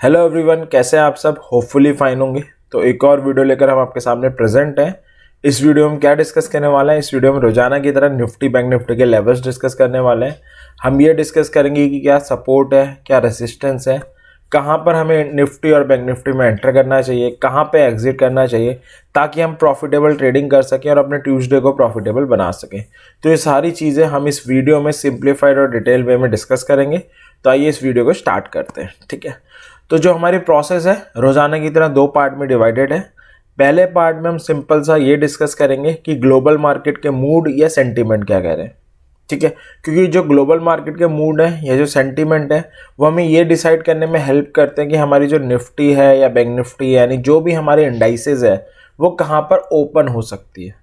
Hello everyone, कैसे हैं आप सब। होपफुली फाइन होंगे। तो एक और वीडियो लेकर हम आपके सामने प्रेजेंट हैं। इस वीडियो में क्या डिस्कस करने वाला है, इस वीडियो में रोजाना की तरह निफ्टी बैंक निफ्टी के लेवल्स डिस्कस करने वाले हैं। हम ये डिस्कस करेंगे कि क्या सपोर्ट है, क्या रेसिस्टेंस है, कहाँ पर हमें निफ्टी और बैंक निफ्टी में एंटर करना चाहिए, कहाँ पे एग्जिट करना चाहिए, ताकि हम प्रॉफिटेबल ट्रेडिंग कर सकें और अपने ट्यूसडे को प्रॉफिटेबल बना सकें। तो ये सारी चीज़ें हम इस वीडियो में सिंप्लीफाइड और डिटेल वे में डिस्कस करेंगे। तो आइए इस वीडियो को स्टार्ट करते हैं। ठीक है, तो जो हमारी प्रोसेस है रोजाना की तरह दो पार्ट में डिवाइडेड है। पहले पार्ट में हम सिंपल सा ये डिस्कस करेंगे कि ग्लोबल मार्केट के मूड या सेंटीमेंट क्या कह रहे हैं। ठीक है, क्योंकि जो ग्लोबल मार्केट के मूड है या जो सेंटीमेंट है वो हमें ये डिसाइड करने में हेल्प करते हैं कि हमारी जो निफ्टी है या बैंक निफ्टी यानी जो भी हमारे इंडाइसेस है वो कहाँ पर ओपन हो सकती है।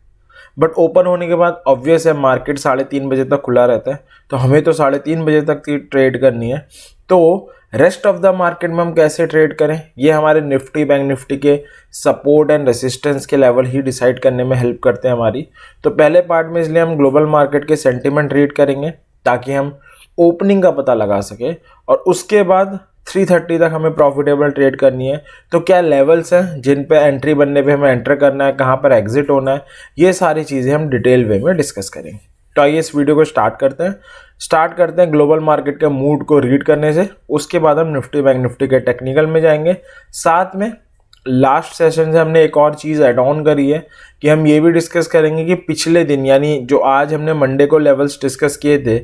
बट ओपन होने के बाद ऑब्वियस है मार्केट 3:30 बजे तक खुला रहता है, तो हमें तो 3:30 बजे तक की ट्रेड करनी है। तो रेस्ट ऑफ द मार्केट में हम कैसे ट्रेड करें, ये हमारे निफ्टी बैंक निफ्टी के सपोर्ट एंड रेसिस्टेंस के लेवल ही डिसाइड करने में हेल्प करते हैं हमारी। तो पहले पार्ट में इसलिए हम ग्लोबल मार्केट के सेंटीमेंट रीड करेंगे ताकि हम ओपनिंग का पता लगा सके, और उसके बाद 3:30 तक हमें प्रॉफिटेबल ट्रेड करनी है। तो क्या लेवल्स हैं जिन पे एंट्री बनने पे हमें एंटर करना है, कहाँ पर एग्जिट होना है, ये सारी चीज़ें हम डिटेल वे में डिस्कस करेंगे। तो आइए इस वीडियो को स्टार्ट करते हैं ग्लोबल मार्केट के मूड को रीड करने से। उसके बाद हम निफ्टी बैंक निफ्टी के टेक्निकल में जाएंगे। साथ में लास्ट सेशन से हमने एक और चीज़ ऐड ऑन करी है कि हम ये भी डिस्कस करेंगे कि पिछले दिन यानी जो आज हमने मंडे को लेवल्स डिस्कस किए थे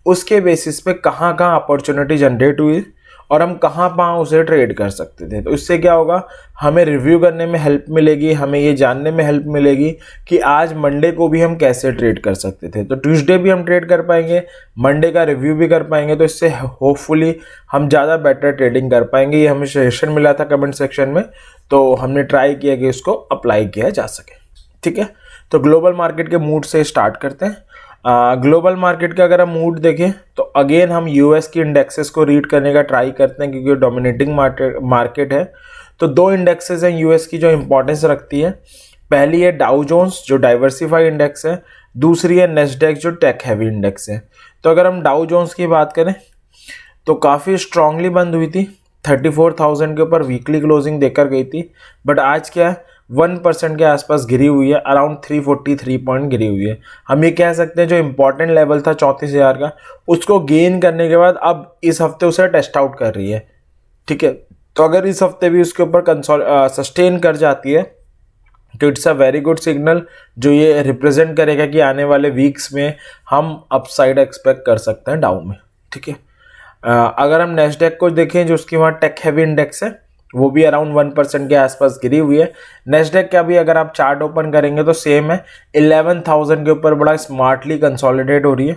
उसके बेसिस पे कहाँ कहाँ अपॉर्चुनिटी जनरेट हुई और हम कहाँ कहाँ उसे ट्रेड कर सकते थे। तो इससे क्या होगा, हमें रिव्यू करने में हेल्प मिलेगी, हमें ये जानने में हेल्प मिलेगी कि आज मंडे को भी हम कैसे ट्रेड कर सकते थे। तो ट्यूसडे भी हम ट्रेड कर पाएंगे, मंडे का रिव्यू भी कर पाएंगे। तो इससे होपफुली हम ज़्यादा बेटर ट्रेडिंग कर पाएंगे। ये हमें सजेशन मिला था कमेंट सेक्शन में, तो हमने ट्राई किया कि इसको अप्लाई किया जा सके। ठीक है, तो ग्लोबल मार्केट के मूड से स्टार्ट करते हैं। ग्लोबल मार्केट का अगर हम मूड देखें तो अगेन हम यूएस की इंडेक्सेस को रीड करने का ट्राई करते हैं क्योंकि डोमिनेटिंग मार्केट है। तो दो इंडेक्सेस हैं यूएस की जो इंपॉर्टेंस रखती है। पहली है डाउ जोन्स जो डाइवर्सिफाई इंडेक्स है, दूसरी है नेस्डैक जो टेक हैवी इंडेक्स है। तो अगर हम डाउ जोन्स की बात करें तो काफ़ी स्ट्रांगली बंद हुई थी, 34,000 के ऊपर वीकली क्लोजिंग देकर गई थी। बट आज क्या है, 1% के आसपास गिरी हुई है, अराउंड 343 पॉइंट गिरी हुई है। हम ये कह सकते हैं जो इंपॉर्टेंट लेवल था 34,000 का, उसको गेन करने के बाद अब इस हफ्ते उसे टेस्ट आउट कर रही है। ठीक है, तो अगर इस हफ्ते भी उसके ऊपर सस्टेन कर जाती है तो it's a very good signal, जो ये रिप्रेजेंट करेगा कि आने वाले वीक्स में हम अपसाइड एक्सपेक्ट कर सकते हैं डाउन में। ठीक है, अगर हम नेस्डैक को देखें जो उसकी वहाँ टेक हैवी इंडेक्स है वो भी अराउंड 1% के आसपास गिरी हुई है। नेस्डैक का भी अगर आप चार्ट ओपन करेंगे तो सेम है, 11,000 के ऊपर बड़ा स्मार्टली कंसोलिडेट हो रही है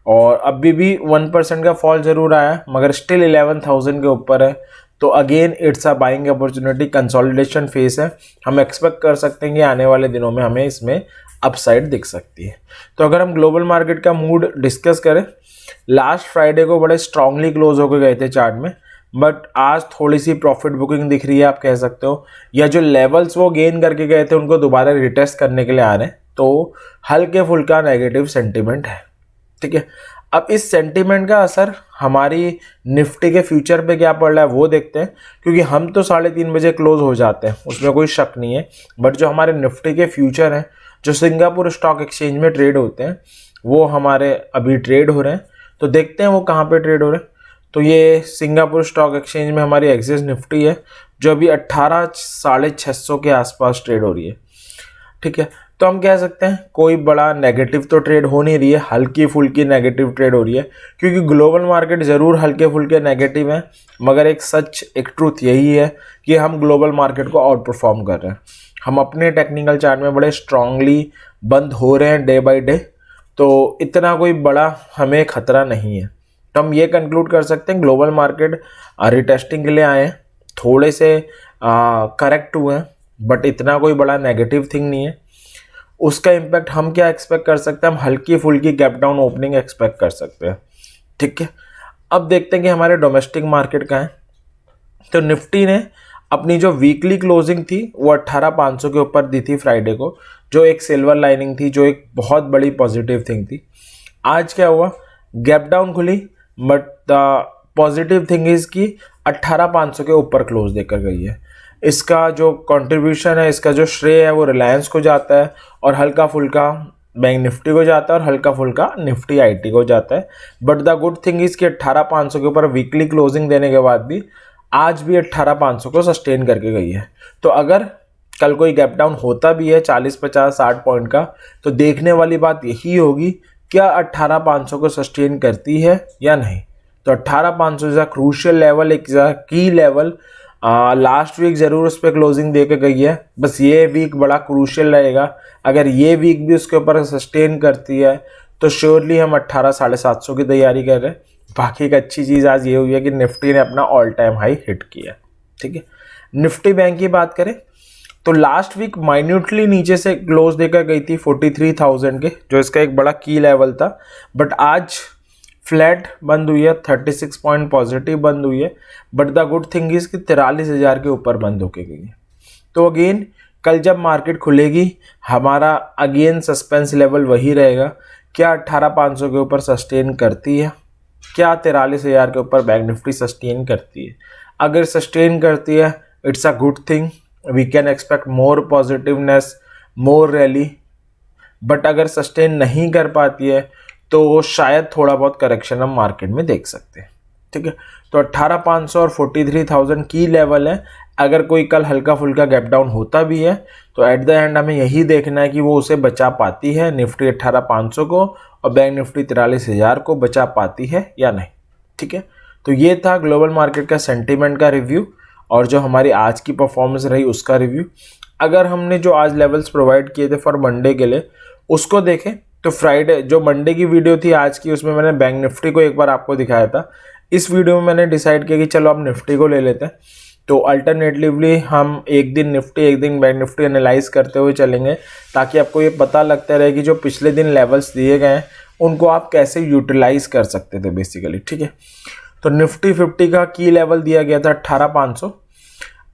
और अभी भी 1% का फॉल जरूर आया मगर स्टिल 11,000 के ऊपर है। तो again it's a buying opportunity, consolidation face है। हम एक्सपेक्ट कर सकते हैं कि आने वाले दिनों में हमें इसमें अपसाइड दिख सकती है। तो अगर हम ग्लोबल मार्केट का मूड डिस्कस करें, लास्ट फ्राइडे को बड़े स्ट्रांगली क्लोज होकर गए थे चार्ट में, बट आज थोड़ी सी प्रॉफिट बुकिंग दिख रही है आप कह सकते हो, या जो लेवल्स वो गेन करके गए थे उनको दोबारा रिटेस्ट करने के लिए आ रहे हैं। तो हल्के फुल्का नेगेटिव सेंटीमेंट है। ठीक है, अब इस सेंटीमेंट का असर हमारी निफ्टी के फ्यूचर पे क्या पड़ रहा है वो देखते हैं, क्योंकि हम तो 3:30 बजे क्लोज हो जाते हैं, उसमें कोई शक नहीं है। बट जो हमारे निफ्टी के फ्यूचर हैं जो सिंगापुर स्टॉक एक्सचेंज में ट्रेड होते हैं वो हमारे अभी ट्रेड हो रहे हैं। तो देखते हैं वो कहाँ पे ट्रेड हो रहे हैं। तो ये सिंगापुर स्टॉक एक्सचेंज में हमारी एक्सिस निफ्टी है जो अभी 18,650 के आसपास ट्रेड हो रही है। ठीक है, तो हम कह सकते हैं कोई बड़ा नेगेटिव तो ट्रेड हो नहीं रही है, हल्की फुल्की नेगेटिव ट्रेड हो रही है, क्योंकि ग्लोबल मार्केट ज़रूर हल्के फुल्के नेगेटिव है मगर एक ट्रूथ यही है कि हम ग्लोबल मार्केट को आउट परफॉर्म कर रहे हैं। हम अपने टेक्निकल चार्ट में बड़े स्ट्रांगली बंद हो रहे हैं डे बाई डे, तो इतना कोई बड़ा हमें खतरा नहीं है। तो हम ये कंक्लूड कर सकते हैं ग्लोबल मार्केट रिटेस्टिंग के लिए आए हैं, थोड़े से करेक्ट हुए हैं बट इतना कोई बड़ा नेगेटिव थिंग नहीं है। उसका इम्पैक्ट हम क्या एक्सपेक्ट कर सकते हैं, हम हल्की फुल्की गैप डाउन ओपनिंग एक्सपेक्ट कर सकते हैं। ठीक है, अब देखते हैं कि हमारे डोमेस्टिक मार्केट का है। तो निफ्टी ने अपनी जो वीकली क्लोजिंग थी वो 18,500 के ऊपर दी थी फ्राइडे को, जो एक सिल्वर लाइनिंग थी, जो एक बहुत बड़ी पॉजिटिव थिंग थी। आज क्या हुआ, गैप डाउन खुली but the positive thing is कि 18,500 के ऊपर क्लोज देकर गई है। इसका जो कंट्रीब्यूशन है, इसका जो श्रेय है वो रिलायंस को जाता है और हल्का फुल्का बैंक निफ्टी को जाता है और हल्का फुल्का निफ्टी आईटी को जाता है। But the good thing is कि 18,500 के ऊपर वीकली क्लोजिंग देने के बाद भी आज भी 18,500 को सस्टेन करके गई है। तो अगर कल कोई गैप डाउन होता भी है 40, 50, 60 पॉइंट का, तो देखने वाली बात यही होगी क्या 18,500 को सस्टेन करती है या नहीं। तो 18,500 इज अ क्रूशियल लेवल, एक की लेवल। लास्ट वीक जरूर उस पर क्लोजिंग दे के गई है, बस ये वीक बड़ा क्रूशियल रहेगा। अगर ये वीक भी उसके ऊपर सस्टेन करती है तो श्योरली हम 18, 750 की तैयारी कर रहे हैं। बाकी एक अच्छी चीज़ आज ये हुई है कि निफ्टी ने अपना ऑल टाइम हाई हिट किया। ठीक है, निफ्टी बैंक की बात करें तो लास्ट वीक माइन्यूटली नीचे से क्लोज देकर गई थी 43,000 के, जो इसका एक बड़ा की लेवल था। बट आज फ्लैट बंद हुई है, 36 पॉइंट पॉजिटिव बंद हुई है। But the good thing is कि 43,000 के ऊपर बंद होके गई है। तो अगेन कल जब मार्केट खुलेगी हमारा अगेन सस्पेंस लेवल वही रहेगा, क्या 18,500 के ऊपर सस्टेन करती है, क्या 43,000 के ऊपर बैंक निफ्टी सस्टेन करती है। अगर सस्टेन करती है it's a good thing, we can expect more positiveness, more rally. But अगर सस्टेन नहीं कर पाती है तो शायद थोड़ा बहुत करेक्शन हम मार्केट में देख सकते हैं। ठीक है, तो 18,500 और 43,000 की लेवल है। अगर कोई कल हल्का फुल्का गैप डाउन होता भी है तो एट द एंड हमें यही देखना है कि वो उसे बचा पाती है, निफ्टी 18,500 को और बैंक निफ्टी 43,000 को बचा पाती है या नहीं। ठीक है, तो ये था ग्लोबल मार्केट का सेंटीमेंट का रिव्यू और जो हमारी आज की परफॉर्मेंस रही उसका रिव्यू। अगर हमने जो आज लेवल्स प्रोवाइड किए थे फॉर मंडे के लिए उसको देखें तो फ्राइडे जो मंडे की वीडियो थी आज की, उसमें मैंने बैंक निफ्टी को एक बार आपको दिखाया था। इस वीडियो में मैंने डिसाइड किया कि चलो आप निफ्टी को ले लेते हैं। तो अल्टरनेटिवली हम एक दिन निफ्टी एक दिन बैंक निफ्टी एनालाइज करते हुए चलेंगे, ताकि आपको ये पता लगता रहे कि जो पिछले दिन लेवल्स दिए गए हैं उनको आप कैसे यूटिलाइज कर सकते थे बेसिकली। ठीक है, तो निफ्टी 50 का की लेवल दिया गया था 18,500।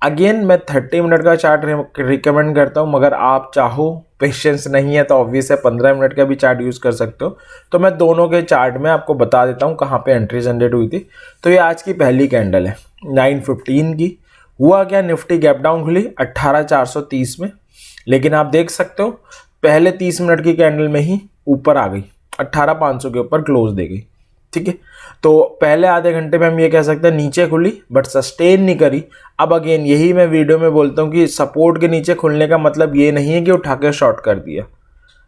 अगेन मैं 30 मिनट का चार्ट रिकमेंड करता हूँ, मगर आप चाहो पेशेंस नहीं है तो ऑब्वियस है 15 मिनट का भी चार्ट यूज़ कर सकते हो। तो मैं दोनों के चार्ट में आपको बता देता हूँ कहाँ पे एंट्री जनरेट हुई थी। तो ये आज की पहली कैंडल है 9:15 की। हुआ क्या, निफ्टी गैप डाउन खुली 18,430 में, लेकिन आप देख सकते हो पहले 30 मिनट की कैंडल में ही ऊपर आ गई, 18,500 के ऊपर क्लोज दे गई। ठीक है, तो पहले आधे घंटे में हम ये कह सकते हैं नीचे खुली बट सस्टेन नहीं करी। अब अगेन यही मैं वीडियो में बोलता हूँ कि सपोर्ट के नीचे खुलने का मतलब ये नहीं है कि उठा के शॉर्ट कर दिया,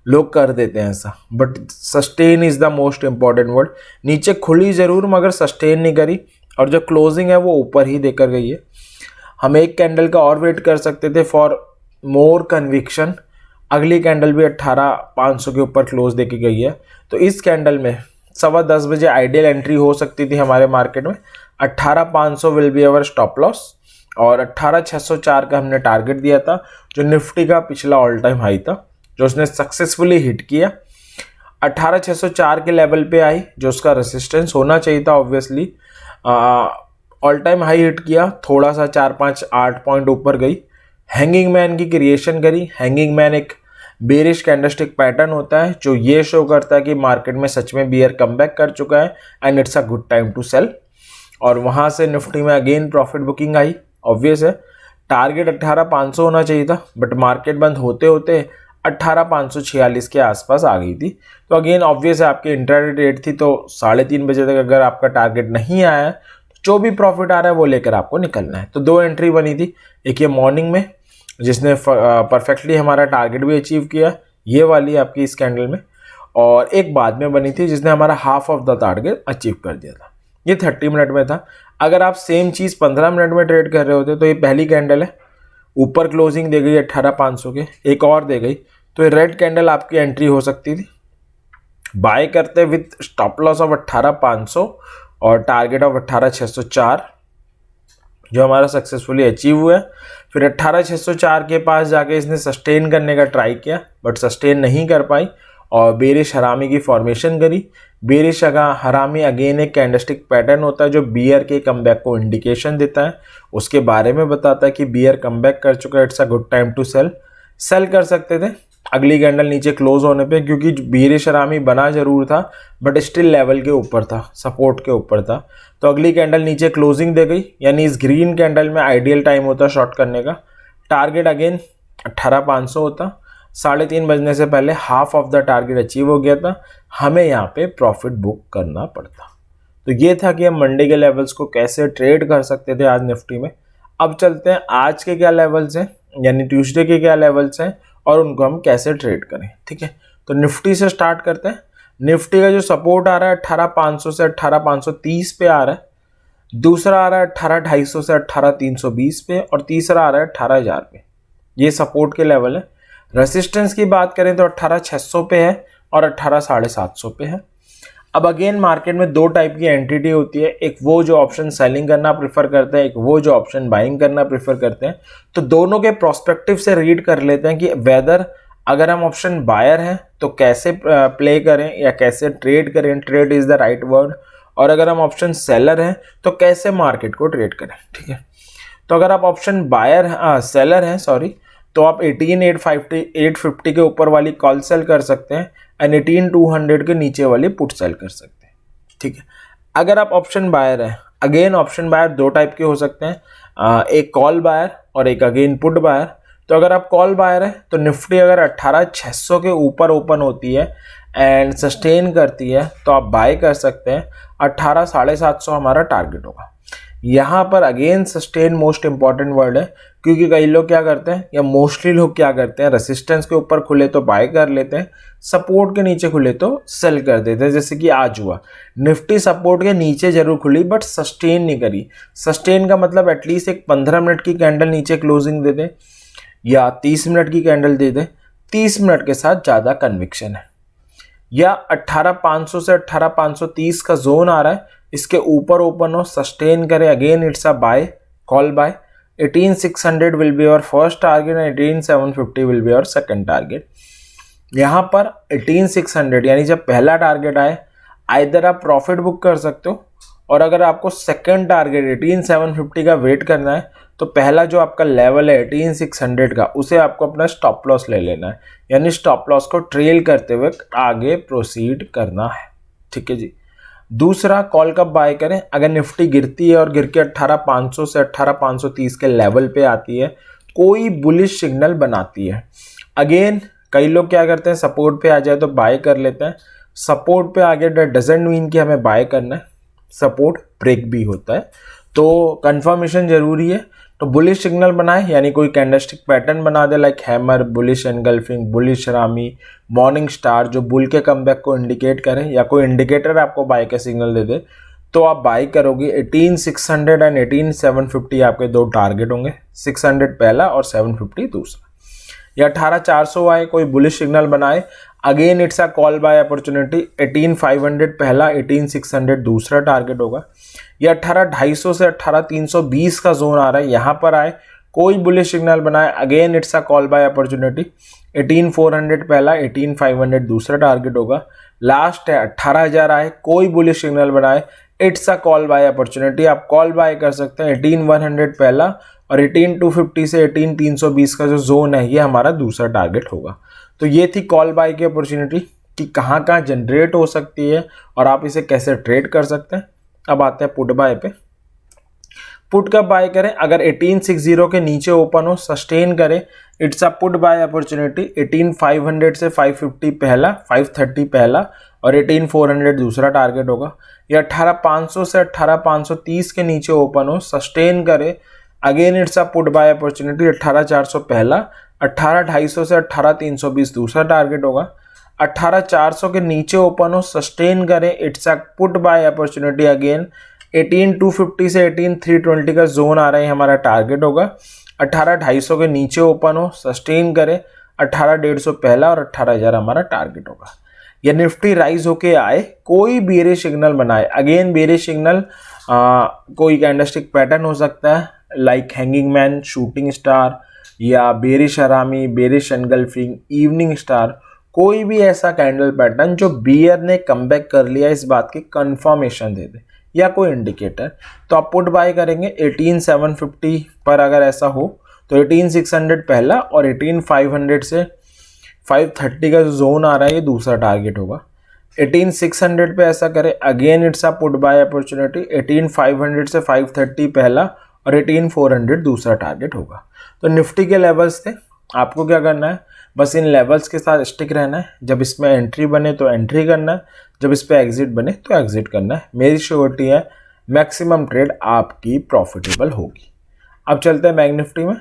लोग कर देते हैं ऐसा, but sustain is the most important word. नीचे खुली जरूर मगर सस्टेन नहीं करी और जो क्लोजिंग है वो ऊपर ही देकर गई है। हम एक कैंडल का और वेट कर सकते थे फॉर मोर कन्विक्शन। अगली कैंडल भी 18,500 के ऊपर क्लोज देके गई है, तो इस कैंडल में 10:15 बजे आइडियल एंट्री हो सकती थी हमारे मार्केट में। 18,500 will be our stop loss और 18,604 का हमने टारगेट दिया था, जो निफ्टी का पिछला ऑल टाइम हाई था, जो उसने सक्सेसफुली हिट किया। 18,604 के लेवल पे आई, जो उसका रेसिस्टेंस होना चाहिए था obviously. All time high hit किया, थोड़ा सा 4-5-8 पॉइंट ऊपर गई, हैंगिंग मैन की क्रिएशन करी। हैंगिंग मैन एक बेरिश कैंडलस्टिक पैटर्न होता है जो ये शो करता है कि मार्केट में सच में बियर कमबैक कर चुका है and it's a good time to sell. और वहाँ से निफ्टी में अगेन प्रॉफिट बुकिंग आई। ऑब्वियस है टारगेट 18,500 होना चाहिए था, बट मार्केट बंद होते होते 18,546 के आसपास आ गई थी। तो अगेन ऑब्वियस है आपकी इंट्राडे ट्रेड थी, तो 3:30 बजे तक अगर आपका टारगेट नहीं आया है तो जो भी प्रॉफिट आ रहा है वो लेकर आपको निकलना है। तो 2 एंट्री बनी थी, एक ये मॉर्निंग में जिसने परफेक्टली हमारा टारगेट भी अचीव किया, ये वाली आपकी इस कैंडल में, और एक बाद में बनी थी जिसने हमारा half of the target achieve कर दिया था। ये 30 मिनट में था। अगर आप सेम चीज़ 15 मिनट में ट्रेड कर रहे होते तो ये पहली कैंडल है, ऊपर क्लोजिंग दे गई 18,500 के, एक और दे गई, तो ये रेड कैंडल आपकी एंट्री हो सकती थी। बाय करते विथ स्टॉप लॉस ऑफ 18,500 और टारगेट ऑफ 18,604 जो हमारा सक्सेसफुली अचीव हुआ है। फिर 18,604 के पास जाके इसने सस्टेन करने का ट्राई किया बट सस्टेन नहीं कर पाई और बेरिश हरामी की फॉर्मेशन करी। बेरिश हरामी अगेन एक कैंडलस्टिक पैटर्न होता है जो बियर के कमबैक को इंडिकेशन देता है, उसके बारे में बताता है कि बियर कमबैक कर चुका है, it's a good time to sell. Sell कर सकते थे अगली कैंडल नीचे क्लोज होने पे, क्योंकि बेरिश अरामी बना जरूर था बट स्टिल लेवल के ऊपर था, सपोर्ट के ऊपर था, तो अगली कैंडल नीचे क्लोजिंग दे गई, यानी इस ग्रीन कैंडल में आइडियल टाइम होता शॉर्ट करने का। टारगेट अगेन 18,500 होता, 3:30 बजने से पहले half of the target achieve हो गया था, हमें यहाँ पे प्रॉफिट बुक करना पड़ता। तो ये था कि हम मंडे के लेवल्स को कैसे ट्रेड कर सकते थे आज निफ्टी में। अब चलते हैं आज के क्या लेवल्स हैं, यानी ट्यूसडे के क्या लेवल्स हैं और उनको हम कैसे ट्रेड करें। ठीक है, तो निफ्टी से स्टार्ट करते हैं। निफ्टी का जो सपोर्ट आ रहा है 18,500 से 18,530 पे आ रहा है, दूसरा आ रहा है 18,250 से 18,320 पे, और तीसरा आ रहा है 18,000 पे। ये सपोर्ट के लेवल है। रेसिस्टेंस की बात करें तो 18,600 पे है और 18,750 पे है। अब अगेन मार्केट में दो टाइप की एंटिटी होती है, एक वो जो ऑप्शन सेलिंग करना प्रेफर करते हैं, एक वो जो ऑप्शन बाइंग करना प्रेफर करते हैं। तो दोनों के प्रोस्पेक्टिव से रीड कर लेते हैं कि वेदर अगर हम ऑप्शन बायर हैं तो कैसे प्ले करें या कैसे ट्रेड करें, trade is the right word, और अगर हम ऑप्शन सेलर हैं तो कैसे मार्केट को ट्रेड करें। ठीक है, तो अगर आप ऑप्शन सेलर हैं तो आप 18,850 के ऊपर वाली कॉल सेल कर सकते हैं एंड 18,200 के नीचे वाली पुट सेल कर सकते हैं। ठीक है, अगर आप ऑप्शन बायर हैं, अगेन ऑप्शन बायर दो टाइप के हो सकते हैं, एक कॉल बायर और एक अगेन पुट बायर। तो अगर आप कॉल बायर हैं तो निफ्टी अगर 18,600 के ऊपर ओपन होती है एंड सस्टेन करती है तो आप बाय कर सकते हैं। 18,750 हमारा टारगेट होगा। यहाँ पर again sustain most important word है, क्योंकि कई लोग क्या करते हैं या मोस्टली लोग क्या करते हैं, रेसिस्टेंस के ऊपर खुले तो बाय कर लेते हैं, सपोर्ट के नीचे खुले तो सेल कर देते हैं। जैसे कि आज हुआ, निफ्टी सपोर्ट के नीचे जरूर खुली बट सस्टेन नहीं करी। सस्टेन का मतलब एटलीस्ट एक 15 मिनट की कैंडल नीचे क्लोजिंग दे दे या 30 मिनट की कैंडल दे दे, 30 मिनट के साथ ज़्यादा कन्विक्शन है। या 18,500 से 18,530 का जोन आ रहा है, इसके ऊपर ओपन हो, सस्टेन करे, again it's a buy, call buy. 18,600 will be our first target and 18,750 will be our second target. यहाँ पर 18,600 यानी जब पहला टारगेट आए आइदर आप प्रॉफिट बुक कर सकते हो, और अगर आपको सेकंड टारगेट 18,750 का वेट करना है तो पहला जो आपका लेवल है 18,600 का, उसे आपको अपना स्टॉप लॉस ले लेना है, यानी स्टॉप लॉस को ट्रेल करते हुए आगे प्रोसीड करना है। ठीक है जी। दूसरा, कॉल कब बाय करें, अगर निफ्टी गिरती है और गिर के 18,500 से 18,530 के लेवल पे आती है, कोई बुलिश सिग्नल बनाती है। अगेन कई लोग क्या करते हैं, सपोर्ट पे आ जाए तो बाय कर लेते हैं। सपोर्ट पे आ गया दैट डजंट मीन कि हमें बाय करना है, सपोर्ट ब्रेक भी होता है, तो कंफर्मेशन जरूरी है। तो बुलिश सिग्नल बनाए, यानी कोई कैंडलस्टिक पैटर्न बना दे, like hammer, bullish engulfing, bullish रामी, मॉर्निंग स्टार, जो बुल के कमबैक को इंडिकेट करे, या कोई इंडिकेटर आपको बाय का सिग्नल दे दे तो आप बाय करोगे। 18,600 एंड 18,750 आपके दो टारगेट होंगे, 600 पहला और 750 दूसरा। या 18,400 आए, कोई बुलिश सिग्नल बनाए, again it's a call buy opportunity, 18,500 पहला, 18,600 दूसरा टारगेट होगा। या 18,250 से 18,320 का जोन आ रहा है, यहाँ पर आए, कोई बुलिश सिग्नल बनाए, again it's a call buy opportunity, 18,400 पहला, 18,500 दूसरा टारगेट होगा। लास्ट है 18,000 आए, कोई बुलिश सिग्नल बनाए, it's a call buy opportunity, आप कॉल बाय कर सकते हैं। 18,100 पहला और 18,250 से 18,320 का जो जोन है ये हमारा दूसरा टारगेट होगा। तो ये थी कॉल बाय की अपॉर्चुनिटी कि कहाँ कहाँ जनरेट हो सकती है और आप इसे कैसे ट्रेड कर सकते हैं। अब आते हैं पुट बाय पे। पुट कब बाय करें, अगर 1860 के नीचे ओपन हो, सस्टेन करे, it's a put buy opportunity. 18,500 से 550 पहला, 530 पहला और 18,400 दूसरा टारगेट होगा। या 18,500 से 18,530 के नीचे ओपन हो, सस्टेन करे, again it's a put buy opportunity. 18,400 पहला, 18,250 से 18,320 दूसरा टारगेट होगा। 18,400 के नीचे ओपन हो, सस्टेन करें, it's a put buy opportunity again. 18,250 से 18,320 का जोन आ रहा है, हमारा टारगेट होगा। 18,250 के नीचे ओपन हो, सस्टेन करें, 18,150 पहला और 18,000 हमारा टारगेट होगा। या निफ्टी राइज होके आए, कोई बेरिश सिग्नल बनाए, अगेन बेरिश सिग्नल कोई कैंडलस्टिक पैटर्न हो सकता है, like hanging man, shooting star, या बेरिश हरामी, बेरिश एनगल्फिंग, इवनिंग स्टार, कोई भी ऐसा कैंडल पैटर्न जो बियर ने कमबैक कर लिया इस बात की कंफर्मेशन दे दे, या कोई इंडिकेटर, तो आप पुट बाय करेंगे। 18,750 पर अगर ऐसा हो तो 18,600 पहला और 18,500 से 530 का जो जोन आ रहा है ये दूसरा टारगेट होगा। 18600 पे ऐसा करें, again it's a put buy opportunity. 18500 से 530 पहला और 18400 दूसरा टारगेट होगा। तो निफ्टी के लेवल्स थे, आपको क्या करना है, बस इन लेवल्स के साथ स्टिक रहना है। जब इसमें एंट्री बने तो एंट्री करना है, जब इस पे एग्जिट बने तो एग्जिट करना है। मेरी श्योरिटी है मैक्सिमम ट्रेड आपकी प्रॉफिटेबल होगी। अब चलते हैं बैंक निफ्टी में।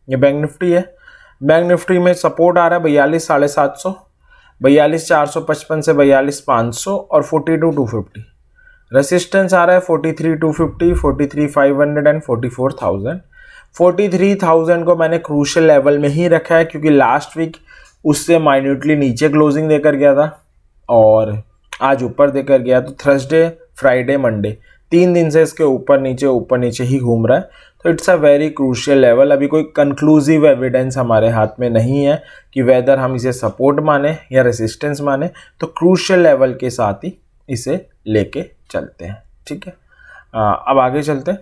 ये बैंक निफ्टी है, बैंक निफ्टी में सपोर्ट आ रहा है 42,750, 42,455 से 42,500 और 42,250। रेसिस्टेंस आ रहा है 43,250, 43,500 एंड 44,000। 43,000 को मैंने क्रूशियल लेवल में ही रखा है क्योंकि लास्ट वीक उससे माइन्यूटली नीचे क्लोजिंग देकर गया था और आज ऊपर देकर गया। तो थर्सडे, फ्राइडे, मंडे 3 दिन से इसके ऊपर नीचे ही घूम रहा है। तो it's a very crucial level. अभी कोई कंक्लूसिव एविडेंस हमारे हाथ में नहीं है कि वेदर हम इसे सपोर्ट माने या रेसिस्टेंस माने, तो क्रूशियल लेवल के साथ ही इसे लेके चलते हैं। ठीक है, अब आगे चलते हैं।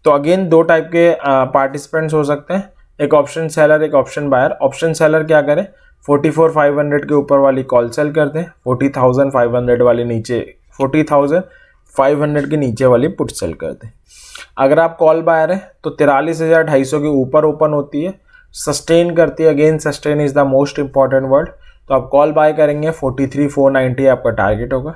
तो अगेन 2 टाइप के पार्टिसिपेंट्स हो सकते हैं, एक ऑप्शन सेलर, एक ऑप्शन बायर। ऑप्शन सेलर क्या करें, 44,500 के ऊपर वाली कॉल सेल कर दें, 40,500 वाली नीचे 40,500 के नीचे वाली पुट सेल कर दें। अगर आप कॉल बायर है तो 43,250 के ऊपर ओपन होती है, सस्टेन करती है। Again sustain is the most important word. तो आप कॉल बाय करेंगे, 43,490 आपका टारगेट होगा।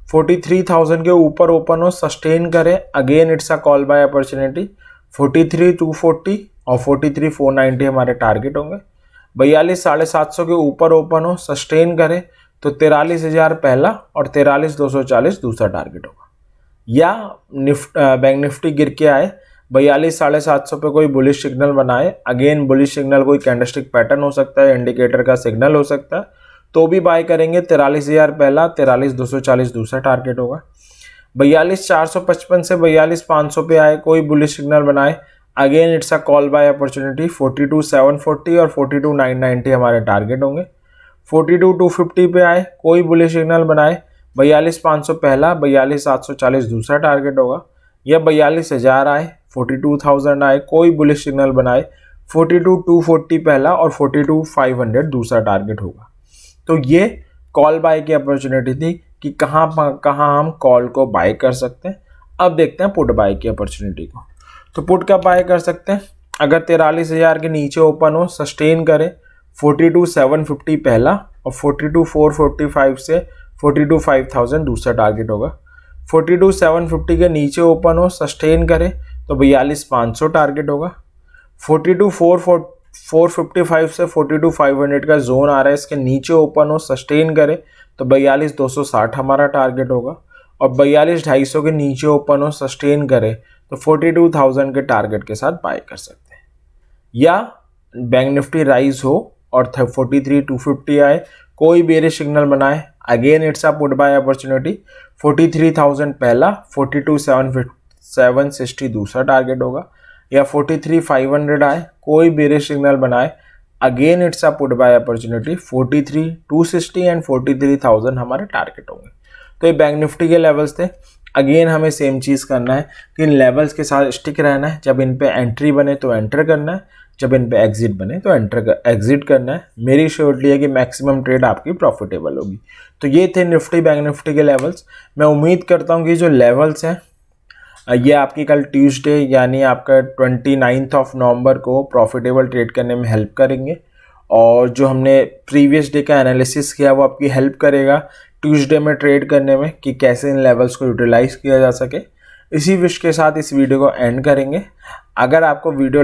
43,000 के ऊपर ओपन हो, सस्टेन करें, again it's a call buy opportunity. 43,240 और 43,490 हमारे टारगेट होंगे। 42,750 के ऊपर ओपन हो, सस्टेन करें तो 43,000 पहला और 43,240 दूसरा टारगेट होगा। या बैंक निफ्टी गिर के आए, 42,750 पे कोई बुलिश सिग्नल बनाए, अगेन बुलिश सिग्नल कोई कैंडलस्टिक पैटर्न हो सकता है, इंडिकेटर का सिग्नल हो सकता है, तो भी बाय करेंगे। 43,000 पहला, 43,240 दूसरा टारगेट होगा। 42,455 से 42,500 पे आए, कोई बुलिश सिग्नल बनाए, again it's a call buy opportunity. 42,740 और 42,990 हमारे टारगेट होंगे। 42,250 पे आए, कोई बुलिश सिग्नल बनाए, 42,500 पहला, 42,740 दूसरा टारगेट होगा। या 42,000 आए, 42,000 आए, कोई बुलिश सिग्नल बनाए, 42,240 पहला और 42,500 दूसरा टारगेट होगा। तो ये कॉल बाय की अपॉर्चुनिटी थी कि कहाँ हम कॉल को बाय कर सकते हैं। अब देखते हैं पुट बाय की अपॉर्चुनिटी को। तो पुट का बाय कर सकते हैं, अगर 43,000 के नीचे ओपन हो, सस्टेन करें, 42,750 पहला और 42,445 से 42,500 दूसरा टारगेट होगा। 42,750 के नीचे ओपन हो, सस्टेन करें तो 42,500 टारगेट होगा। 42,455 से 42,500 का जोन आ रहा है, इसके नीचे ओपन हो, सस्टेन करें तो 42,260 हमारा टारगेट होगा। और 42,250 के नीचे ओपन हो, सस्टेन करें तो 42,000 के टारगेट के साथ बाय कर सकते हैं। या बैंक निफ्टी राइज हो और 43,250 आए, कोई बेरिश सिग्नल बनाए, again it's a put buy opportunity. 43,000 पहला, 42,760 दूसरा टारगेट होगा। या 43,500 आए, कोई बेरिश सिग्नल बनाए, again it's a put buy opportunity. 43,260 and 43,000 हमारे टारगेट होंगे। तो ये बैंक निफ्टी के लेवल्स थे। अगेन हमें सेम चीज़ करना है कि इन लेवल्स के साथ स्टिक रहना है। जब इन पे एंट्री बने तो एंटर करना है, जब इन पे एग्जिट बने तो एग्जिट करना है। मेरी श्योरिटी है कि मैक्सिमम ट्रेड आपकी प्रॉफिटेबल होगी। तो ये थे निफ्टी बैंक निफ्टी के लेवल्स। मैं उम्मीद करता हूँ कि जो लेवल्स हैं ये आपकी कल ट्यूसडे यानी आपका 29 नवंबर को प्रॉफिटेबल ट्रेड करने में हेल्प करेंगे। और जो हमने प्रीवियस डे का एनालिसिस किया वो आपकी हेल्प करेगा ट्यूसडे में ट्रेड करने में कि कैसे इन लेवल्स को यूटिलाइज किया जा सके। इसी विश के साथ इस वीडियो को एंड करेंगे। अगर आपको वीडियो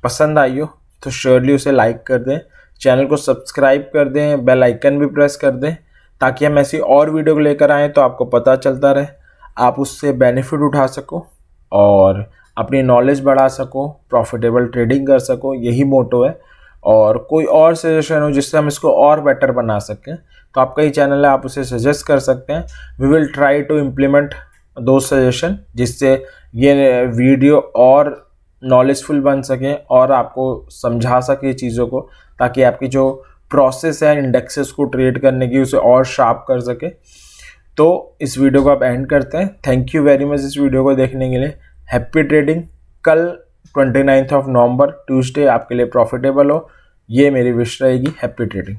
पसंद आई हो तो श्योरली उसे लाइक कर दें, चैनल को सब्सक्राइब कर दें, बेल आइकन भी प्रेस कर दें ताकि हम ऐसी और वीडियो को लेकर आएँ तो आपको पता चलता रहे, आप उससे बेनिफिट उठा सको और अपनी नॉलेज बढ़ा सको, प्रॉफिटेबल ट्रेडिंग कर सको। यही मोटो है। और कोई और सजेशन हो जिससे हम इसको और बेटर बना सकें तो आपका ही चैनल है, आप उसे सजेस्ट कर सकते हैं। We will try to implement दो सजेशन जिससे ये वीडियो और नॉलेजफुल बन सके और आपको समझा सके चीज़ों को, ताकि आपकी जो प्रोसेस है इंडेक्सेस को ट्रेड करने की उसे और शार्प कर सके। तो इस वीडियो को आप एंड करते हैं। थैंक यू वेरी मच इस वीडियो को देखने के लिए। Happy trading. कल 29 नवंबर ट्यूसडे आपके लिए प्रॉफिटेबल हो, ये मेरी विश रहेगी। Happy trading.